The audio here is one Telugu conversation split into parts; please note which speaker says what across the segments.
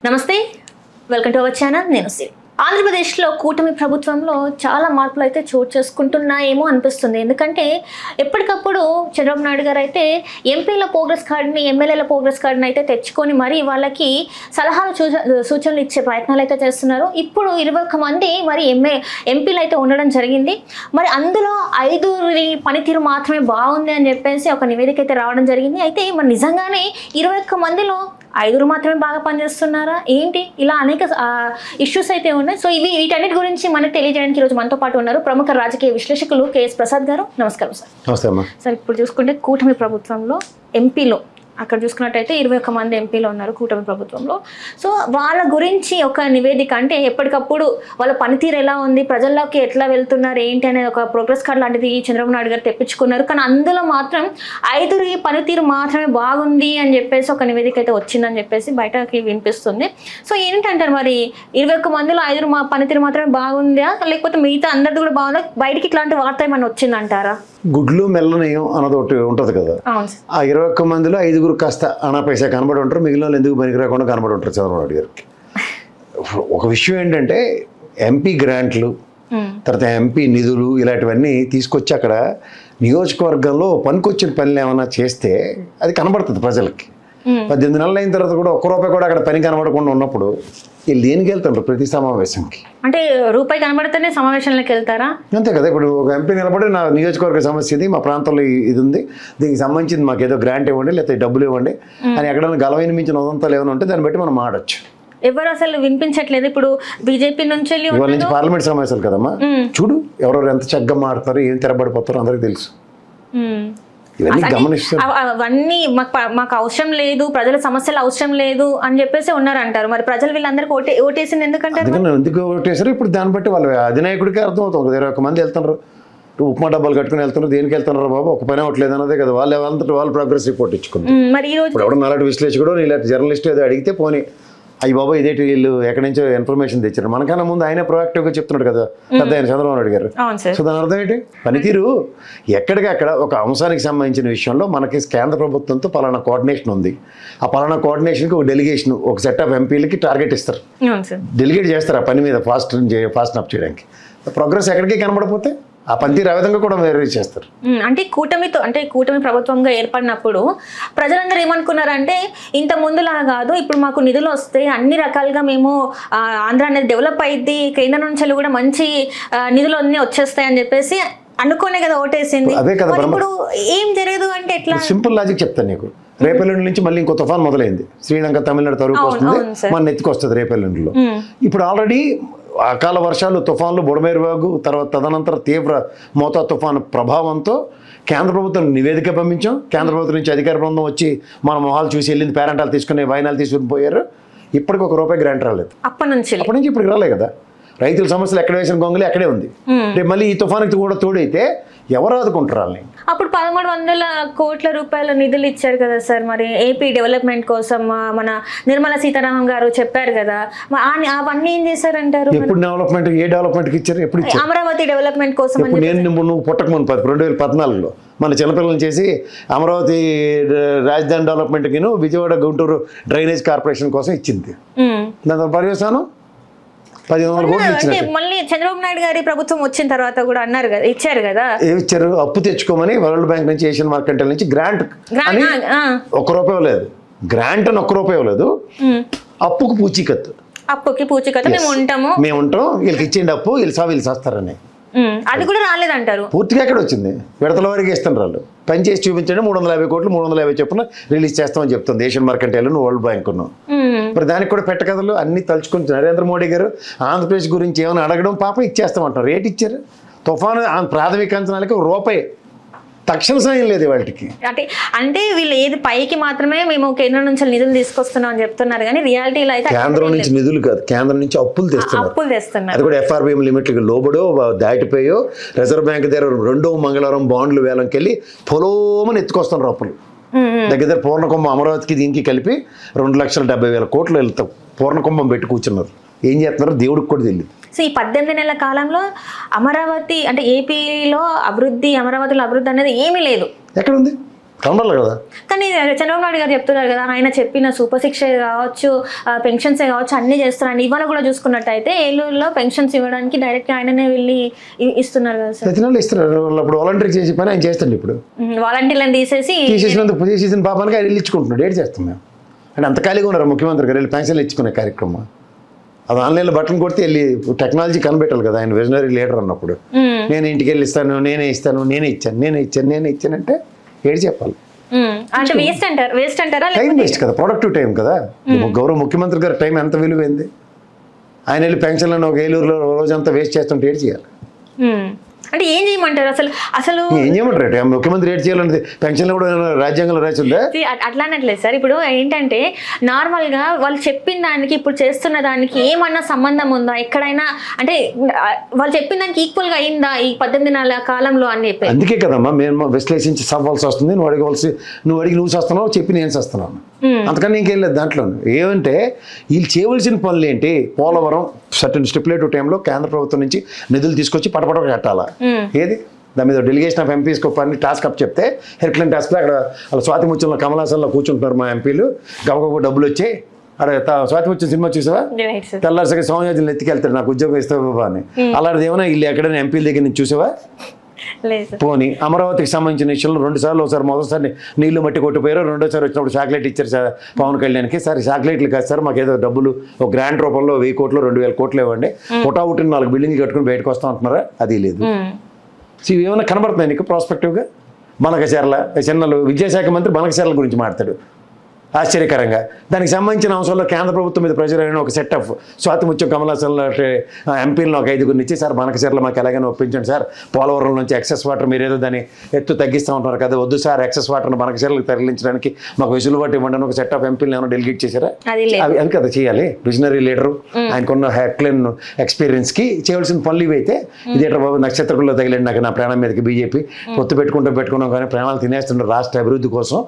Speaker 1: నమస్తే, వెల్కమ్ టు అవర్ ఛానల్. నేను శ్రీ. ఆంధ్రప్రదేశ్లో కూటమి ప్రభుత్వంలో చాలా మార్పులు అయితే చోటు చేసుకుంటున్నాయేమో అనిపిస్తుంది. ఎందుకంటే ఎప్పటికప్పుడు చంద్రబాబు నాయుడు గారు అయితే ఎంపీల ప్రోగ్రెస్ కార్డుని, ఎమ్మెల్యేల ప్రోగ్రెస్ కార్డుని అయితే తెచ్చుకొని మరి వాళ్ళకి సలహాలు సూచనలు ఇచ్చే ప్రయత్నాలు అయితే చేస్తున్నారు. ఇప్పుడు 21 మంది మరి ఎంపీలు అయితే ఉండడం జరిగింది. మరి అందులో 5 పనితీరు మాత్రమే బాగుంది అని చెప్పేసి ఒక నివేదిక అయితే రావడం జరిగింది. అయితే మరి నిజంగానే 21 మందిలో 5 మాత్రమే బాగా పనిచేస్తున్నారా ఏంటి? ఇలా అనేక ఇష్యూస్ అయితే ఉన్నాయి. సో వీటన్నిటి గురించి మనకు తెలియజేయడానికి ఈరోజు మనతో పాటు ఉన్నారు ప్రముఖ రాజకీయ విశ్లేషకులు కేఎస్ ప్రసాద్ గారు. నమస్కారం సార్.
Speaker 2: నమస్తే అమ్మా.
Speaker 1: సార్, ఇప్పుడు చూసుకుంటే కూటమి ప్రభుత్వంలో ఎంపీలో అక్కడ చూసుకున్నట్టయితే 21 మంది ఎంపీలు ఉన్నారు కూటమి ప్రభుత్వంలో. సో వాళ్ళ గురించి ఒక నివేదిక, అంటే ఎప్పటికప్పుడు వాళ్ళ పనితీరు ఎలా ఉంది, ప్రజల్లోకి ఎట్లా వెళ్తున్నారు ఏంటి అనేది ఒక ప్రోగ్రెస్ కార్డు లాంటిది చంద్రబాబు నాయుడు గారు తెప్పించుకున్నారు. కానీ అందులో మాత్రం 5 పనితీరు మాత్రమే బాగుంది అని చెప్పేసి ఒక నివేదిక అయితే వచ్చిందని చెప్పేసి బయటకి వినిపిస్తుంది. సో ఏంటంటారు మరి, 21 మందిలో 5 పనితీరు మాత్రమే బాగుందా, లేకపోతే మిగతా అందరిది కూడా బాగుందా? బయటికి ఇట్లాంటి వార్త ఏమన్నా వచ్చిందంటారా?
Speaker 2: గుడ్లు మెల్లనయం అన్నది ఒకటి ఉంటుంది కదా. ఆ 21 మందిలో 5 కాస్త అనా పైసా కనబడి ఉంటారు, మిగిలిన వాళ్ళు ఎందుకు పనికి రాకుండా కనబడి ఉంటారు చంద్రబాబు నాయుడు గారికి. ఒక విషయం ఏంటంటే, ఎంపీ గ్రాంట్లు, తర్వాత ఎంపీ నిధులు ఇలాంటివన్నీ తీసుకొచ్చి అక్కడ నియోజకవర్గంలో పనికొచ్చిన పనులు ఏమైనా చేస్తే అది కనబడుతుంది ప్రజలకి. 18 నెలలు అయిన తర్వాత కూడా ₹1 కూడా అక్కడ పని కనబడకుండా ఉన్నప్పుడు వీళ్ళు దేనికి వెళ్తారు ప్రతి సమావేశంకి?
Speaker 1: అంటే రూపాయి కనబడితేనే సమావేశంలోకి వెళ్తారా?
Speaker 2: అంతే కదా. ఇప్పుడు ఒక ఎంపీ నిలబడి నా నియోజకవర్గ సమస్య ఇది, మా ప్రాంతంలో ఇది ఉంది, దీనికి సంబంధించింది మాకు ఏదో గ్రాంట్ ఇవ్వండి లేకపోతే డబ్బులు ఇవ్వండి అని ఎక్కడైనా గలవైన మించిన ఉదంతాలు ఏమైనా ఉంటే దాన్ని బట్టి మనం మాడచ్చు.
Speaker 1: ఎవరు అసలు వినిపించట్లేదు. ఇప్పుడు బీజేపీ నుంచి
Speaker 2: ఇవాళ నుంచి పార్లమెంట్ సమావేశాలు కదమ్మా, చూడు ఎవరెవరు ఎంత చక్కగా మాడతారు, ఏం తిరబడిపోతారో అందరికీ తెలుసు. ఇవన్నీ గమనిస్తారు.
Speaker 1: అవన్నీ మాకు అవసరం లేదు, ప్రజల సమస్యలు అవసరం లేదు అని చెప్పేసి ఉన్నారంటారు. మరి ప్రజలు వీళ్ళందరికీ ఓటేసింది ఎందుకంటారు?
Speaker 2: ఎందుకు ఓటేసారు? ఇప్పుడు దాన్ని బట్టి వాళ్ళ అధినాయకుడికి అర్థం అవుతుంది. 21 మంది వెళ్తున్నారు, ఉప్మా డబ్బాలు కట్టుకుని వెళ్తున్నారు, దేనికి వెళ్తున్నారు బాబు, ఒక పని అవ్వట్లేదు అన్నదే కదా. వాళ్ళు ప్రోగ్రెస్ రిపోర్ట్ ఇచ్చుకున్నారు.
Speaker 1: మరి ఈ రోజు
Speaker 2: ఎవడో నల్లటి విశ్లేషకుడు ఇలాంటి జర్నలిస్ట్ ఏదో అడిగితే పోనీ అయ్యి బాబా ఇదేంటి వీళ్ళు ఎక్కడి నుంచో ఇన్ఫర్మేషన్ తెచ్చారు, మనకన్నా ముందు ఆయన ప్రొయాక్టివ్గా చెప్తున్నాడు కదా పెద్ద ఆయన చంద్రబాబు నాయుడు గారు. సో దాని అర్థం ఏంటి? పనితీరు ఎక్కడికక్కడ ఒక అంశానికి సంబంధించిన విషయంలో మనకి కేంద్ర ప్రభుత్వంతో పలానా కోఆర్డినేషన్ ఉంది, ఆ పలానా కోఆర్డినేషన్కి ఒక డెలిగేషన్, ఒక సెట్ ఆఫ్ ఎంపీలకి టార్గెట్ ఇస్తారు, డెలిగేట్ చేస్తారు ఆ పని మీద ఫాస్ట్ అప్ చేయడానికి. ప్రోగ్రెస్ ఎక్కడికి కనబడిపోతే ఆ పనితీరు ఆ విధంగా కూడా వేరే చేస్తారు.
Speaker 1: అంటే కూటమి ప్రభుత్వంగా ఏర్పడినప్పుడు ప్రజలందరూ ఏమనుకున్నారంటే, ఇంత ముందులా కాదు, ఇప్పుడు మాకు నిధులు వస్తాయి, అన్ని రకాలుగా మేము ఆంధ్ర అనేది డెవలప్ అయ్యిద్ది, కేంద్రం నుంచి కూడా మంచి నిధులు అన్నీ వచ్చేస్తాయి అని చెప్పేసి అనుకునే కదా ఓటేసింది.
Speaker 2: అదే కదా.
Speaker 1: ఇప్పుడు ఏం జరగదు అంటే ఎట్లా?
Speaker 2: సింపుల్ లాజిక్ చెప్తాను నీకు. రేపెల్లుండి నుంచి మళ్ళీ ఇంకో తుఫాన్ మొదలైంది, శ్రీలంక తమిళనాడు తరువుకు వస్తుంది, మన నెత్తికి వస్తుంది రేపెల్లుండిలో. ఇప్పుడు ఆల్రెడీ అకాల వర్షాలు, తుఫాన్లు, బుడమేరువాగు, తర్వాత తదనంతర తీవ్ర మోతా తుఫాను ప్రభావంతో కేంద్ర ప్రభుత్వం నివేదిక పంపించాం. కేంద్ర ప్రభుత్వం నుంచి అధికార బృందం వచ్చి మన మొహాలు చూసి వెళ్ళింది, పేరెంటాలు తీసుకుని వాయినాలు తీసుకుని పోయారు. ఇప్పటికి ₹1 గ్రాంట్ రాలేదు. అప్పటి నుంచి ఇప్పటికి రాలే కదా. రైతుల సమస్యలు ఎక్కడ వేసిన గొంగలి అక్కడే ఉంది. రేపు మళ్ళీ ఈ తుఫానుకి కూడా తోడైతే ఎవరు ఆదుకుంటారు వాళ్ళని? అప్పుడు
Speaker 1: 1,300 కోట్ల రూపాయల నిధులు ఇచ్చారు కదా సార్, మరి ఏపీ డెవలప్మెంట్ కోసం మన నిర్మలా సీతారామన్ గారు చెప్పారు కదా, అవన్నీ ఏం చేశారంటారు?
Speaker 2: ఎప్పుడు డెవలప్మెంట్, ఏ డెవలప్మెంట్కి ఇచ్చారు? ఎప్పుడు ఇచ్చారు?
Speaker 1: అమరావతి డెవలప్మెంట్ కోసం.
Speaker 2: నువ్వు పుట్టకముందు 2014లో మన చిన్నపిల్లలను చేసి అమరావతి రాజధాని డెవలప్మెంట్కి విజయవాడ గుంటూరు డ్రైనేజ్ కార్పొరేషన్ కోసం ఇచ్చింది. దాని పర్యవసానం 1,500 కోట్లు ఇచ్చారు.
Speaker 1: మళ్ళీ చంద్రబాబు నాయుడు గారి ప్రభుత్వం వచ్చిన తర్వాత కూడా అన్నారు కదా, ఇచ్చారు కదా.
Speaker 2: ఏమి ఇచ్చారు? అప్పు తెచ్చుకోమని వరల్డ్ బ్యాంక్ నుంచి, ఏషియన్ మార్కెట్ నుంచి గ్రాంట్ అని ₹1 ఇవ్వలేదు. గ్రాంట్ అని ₹1 ఇవ్వలేదు, అప్పుకి పూచీకత్తు మేము ఉంటాం, వీళ్ళకి ఇచ్చేయండి అప్పు, వీళ్ళు చేస్తారని.
Speaker 1: అది కూడా రాలేదంటారు.
Speaker 2: పూర్తిగా ఎక్కడ వచ్చింది? విడతల వారికి ఇస్తున్నారు వాళ్ళు. పని చేసి చూపించండి, 350 కోట్లు 350 చొప్పున రిలీజ్ చేస్తామని చెప్తుంది ఏషియన్ మార్కెట్ వరల్డ్ బ్యాంక్. మరి దానికి కూడా పెట్టకథలు అన్ని తలుచుకుని నరేంద్ర మోడీ గారు ఆంధ్రప్రదేశ్ గురించి ఏమైనా అడగడం, పాపం ఇచ్చేస్తామంటారు. రేట్ ఇచ్చారు. తుఫాను ప్రాథమిక అంచనాలకి ₹1 తక్షణ సాయం లేదు వాటికి.
Speaker 1: అంటే వీళ్ళు ఏది పైకి మాత్రమే మేము కేంద్రం నుంచి నిధులు తీసుకొస్తున్నాం అని చెప్తున్నారు, కానీ రియాలిటీలో అయితే
Speaker 2: కేంద్రం నుంచి నిధులు కాదు, కేంద్రం నుంచి అప్పులు తెస్తున్నారు. అది కూడా FRBM లిమిట్లకు లోబడో దాటిపోయో రిజర్వ్ బ్యాంక్ దగ్గర 2వ మంగళవారం బాండ్లు వేలంకి వెళ్ళి పొలోమని ఎత్తుకొస్తున్నారు అప్పులు. దగ్గర పూర్ణకుంభం అమరావతికి దీనికి కలిపి 2,70,000 కోట్లు వెళ్తాం. పూర్ణకుంభం పెట్టి కూర్చున్నారు. ఏం చేస్తున్నారో దేవుడికి కూడా తెలియదు.
Speaker 1: సో ఈ 18 నెలల కాలంలో అమరావతి అంటే ఏపీలో అభివృద్ధి, అమరావతిలో అభివృద్ధి అనేది ఏమీ లేదు.
Speaker 2: ఎక్కడ ఉంది? కనబడాలి కదా.
Speaker 1: కానీ చంద్రబాబు నాయుడు గారు చెప్తున్నారు కదా, ఆయన చెప్పిన సూపర్ శిక్ష కావచ్చు, పెన్షన్స్ కావచ్చు, అన్ని చేస్తున్నారని. ఇవాళ కూడా చూసుకున్నట్టయితే ఏలూరులో పెన్షన్స్ ఇవ్వడానికి డైరెక్ట్ ఆయననే వెళ్ళి ఇస్తున్నారు కదా సార్.
Speaker 2: ప్రతి నెల ఇస్తున్నారు. అప్పుడు వాలంటీర్ చేసే పని ఆయన చేస్తాడు. ఇప్పుడు
Speaker 1: వాలంటీర్లను
Speaker 2: తీసేసిన పాపానికి ఆయన ఇచ్చుకుంటున్నాడు. ఏడు చేస్తాం మేము అంటే అంత ఖాళీగా ఉన్నారు ముఖ్యమంత్రి గారు వెళ్ళి పెన్షన్లు ఇచ్చుకునే కార్యక్రమం. అది ఆన్లైన్లో బట్టలు కొడితే వెళ్ళి టెక్నాలజీ కనిపెట్టాలి కదా. ఆయన విజనరీ లీడర్ అన్నప్పుడు నేను ఇంటికి వెళ్ళి ఇస్తాను, నేనే ఇస్తాను, నేనే ఇచ్చానంటే ఏడు చెప్పాలి.
Speaker 1: అంటే వేస్ట్ అంటారా?
Speaker 2: టైం వేస్ట్ కదా, ప్రొడక్టివ్ టైం కదా. గౌరవ ముఖ్యమంత్రి గారి టైం ఎంత విలువైంది. ఆయన వెళ్ళి పెన్షన్లను ఒక ఏలూరులో రోజంతా వేస్ట్ చేస్తుంటే ఏడు చేయాలి.
Speaker 1: అంటే ఏం చేయమంటారు అసలు
Speaker 2: ఏం చేయమంటారు? ముఖ్యమంత్రి ఏడు చేయాలంటే పెన్షన్లు కూడా రాజ్యాంగంలో రాసిందా?
Speaker 1: అట్లా అనట్లేదు సార్. ఇప్పుడు ఏంటంటే నార్మల్ గా వాళ్ళు చెప్పిన దానికి ఇప్పుడు చేస్తున్న దానికి ఏమన్నా సంబంధం ఉందా ఎక్కడైనా? అంటే వాళ్ళు చెప్పిన దానికి ఈక్వల్ గా అయిందా ఈ 18 నెలల కాలంలో అని చెప్పి?
Speaker 2: అందుకే కదమ్మా మేము విశ్లేషించి చదవాల్సి వస్తుంది. నువ్వు అడిగి నువ్వు చేస్తున్నావు, చెప్పి నేను చేస్తున్నాను. అంతకని ఇంకేం లేదు దాంట్లో. ఏమంటే వీళ్ళు చేయవలసిన పనులు ఏంటి? పోలవరం సర్టన్ స్టిపులేటివ్ టైంలో కేంద్ర ప్రభుత్వం నుంచి నిధులు తీసుకొచ్చి పటపట కట్టాలా. ఏది దాని మీద డెలిగేషన్ ఆఫ్ ఎంపీస్ పని టాస్క్ అప్ చెప్తే హెర్క్లెన్ టాస్క్లో అక్కడ వాళ్ళ స్వాతి ముత్యంలో కమలాసంలో కూర్చుంటున్నారు మా ఎంపీలు. గబగబ డబ్బులు వచ్చి అక్కడ స్వాతి ముత్యం సినిమా చూసావా? తెల్లారిసరి సౌమ్యాజులను ఎత్తికెళ్తాడు నాకు ఉద్యోగం ఇస్తావు బాబా అని. అలాంటిది ఏమైనా వీళ్ళు ఎక్కడైనా ఎంపీల దగ్గర నుంచి చూసావా? పోనీ అమరావతికి సంబంధించిన విషయంలో 2 సార్లు, ఒకసారి మొదటిసారి నీళ్లు మట్టి కొట్టిపోయారు, రెండోసారి వచ్చినప్పుడు చాక్లెట్ ఇచ్చారు సార్ పవన్ కళ్యాణ్కి. సార్ చాక్లెట్లు కాదు సార్, మాకు ఏదో డబ్బులు ఒక గ్రాంట్ రూపంలో 1000 కోట్లు 2000 కోట్లు ఇవ్వండి, పుట్టిన 4 బిల్డింగ్లు కట్టుకుని బయటకు వస్తాం అంటున్నారా? అది లేదు. సో ఏమైనా కనబడుతున్నాయి నీకు ప్రాస్పెక్టివ్గా? బనకచర్ల చిన్నలు విద్యాశాఖ మంత్రి బనకచర్ల గురించి మాట్లాడు ఆశ్చర్యకరంగా. దానికి సంబంధించిన అంశాల్లో కేంద్ర ప్రభుత్వం మీద ప్రెజర్ అయిన ఒక సెట్ ఆఫ్ స్వాతి ముత్యం కమలాసంలో ఎంపీలను ఒక 5 ఇచ్చి సార్ బనకచర్ల మాకు ఎలాగైనా ఒప్పించండి సార్, పోలవరం నుంచి ఎక్సెస్ వాటర్ మీరు ఏదో దాన్ని ఎత్తు తగ్గిస్తూ ఉంటారు కదా, వద్దు సార్ ఎక్సెస్ వాటర్ను బనకచర్లకు తరలించడానికి మాకు వెసులుబాటు ఇవ్వండి అని ఒక సెట్ ఆఫ్ ఎంపీలను ఏమైనా డెలిగేట్ చేశారా? అది కదా చేయాలి. విజనరీ లీడరు ఆయనకున్న హెక్లెన్ ఎక్స్పీరియన్స్కి చేయవలసిన పనులు ఇవి. అయితే ఇదేట బాబు నక్షత్రంలో తగిలండి నాకు నా ప్రాణం మీదకి బీజేపీ పొత్తు పెట్టుకున్నాం కానీ ప్రాణాలు తినేస్తుంటారు రాష్ట్ర అభివృద్ధి కోసం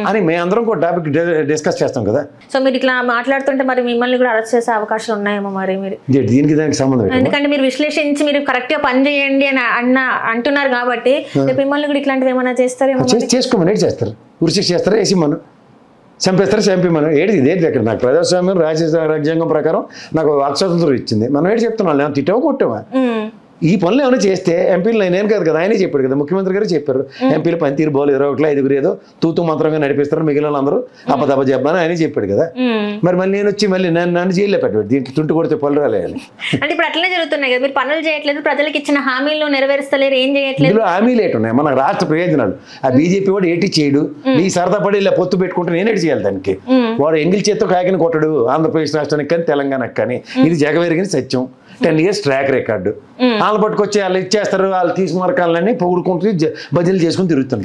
Speaker 2: అని మేమందరం ఒక టాపిక్ డిస్కస్ చేస్తాం కదా.
Speaker 1: సో మీరు ఇట్లా మాట్లాడుతుంటే మరి మిమ్మల్ని కూడా అరెస్ట్ చేసే అవకాశాలు ఉన్నాయేమో మరి మీరు
Speaker 2: దీనికి దానికి సంబంధం?
Speaker 1: ఎందుకంటే మీరు విశ్లేషించి మీరు కరెక్ట్ గా పని చేయండి అని అంటున్నారు కాబట్టి మిమ్మల్ని కూడా ఇట్లాంటివి ఏమైనా చేస్తారేమో.
Speaker 2: చేసుకోమని ఏడు చేస్తారు, ఉరిశిక్ష చేస్తారా, వేసి మనం చంపేస్తారా, చంపేమను ఏది ఇదేంటి అక్కడ నాకు ప్రజాస్వామ్యం రాజ్యాంగం ప్రకారం నాకు వాక్ స్వాతంత్రం ఇచ్చింది. మనం ఏంటి చెప్తున్నాం? ఏమైనా తిట్టావా కొట్టావా? ఈ పనులు ఏమైనా చేస్తే ఎంపీలు నేను కాదు కదా, ఆయనే చెప్పాడు కదా, ముఖ్యమంత్రి గారు చెప్పారు ఎంపీలు పనితీరు బాలు 21 5 ఏదో తూతూ మంత్రంగా నడిపిస్తారు, మిగిలిన అందరూ అపదప చెప్పని ఆయనే చెప్పాడు కదా. మరి మళ్ళీ నేను వచ్చి మళ్ళీ నన్ను జైల్లో పెట్టాడు, దీంట్లో తుంటు కొడితే పనులు రాలేయాలి అంటే ఇప్పుడు అట్లనే జరుగుతున్నాయి కదా. మీరు పనులు చేయట్లేదు, ప్రజలకు ఇచ్చిన హామీలు నెరవేరుస్తలేరు, ఏం చేయట్లేదు. హామీలు ఏంటున్నాయి మన రాష్ట్ర ప్రయోజనాలు. ఆ బీజేపీ వాడు ఏటి చేయడు, నీ సరదా పడి ఇలా పొత్తు పెట్టుకుంటే నేనేటి చేయాలి దానికి? వాడు ఎంగిల్ చేత్తో కాకిని కొట్టడు ఆంధ్రప్రదేశ్ రాష్ట్రానికి కానీ తెలంగాణకి కానీ. ఇది జగవేరిగిన సత్యం. 10 years ట్రాక్ రికార్డు. వాళ్ళు పట్టుకొచ్చి వాళ్ళు ఇచ్చేస్తారు, వాళ్ళు తీసుకున్న రకాలన్నీ పొగుడుకుంటూ భజనలు చేసుకుని తిరుగుతుంటారు.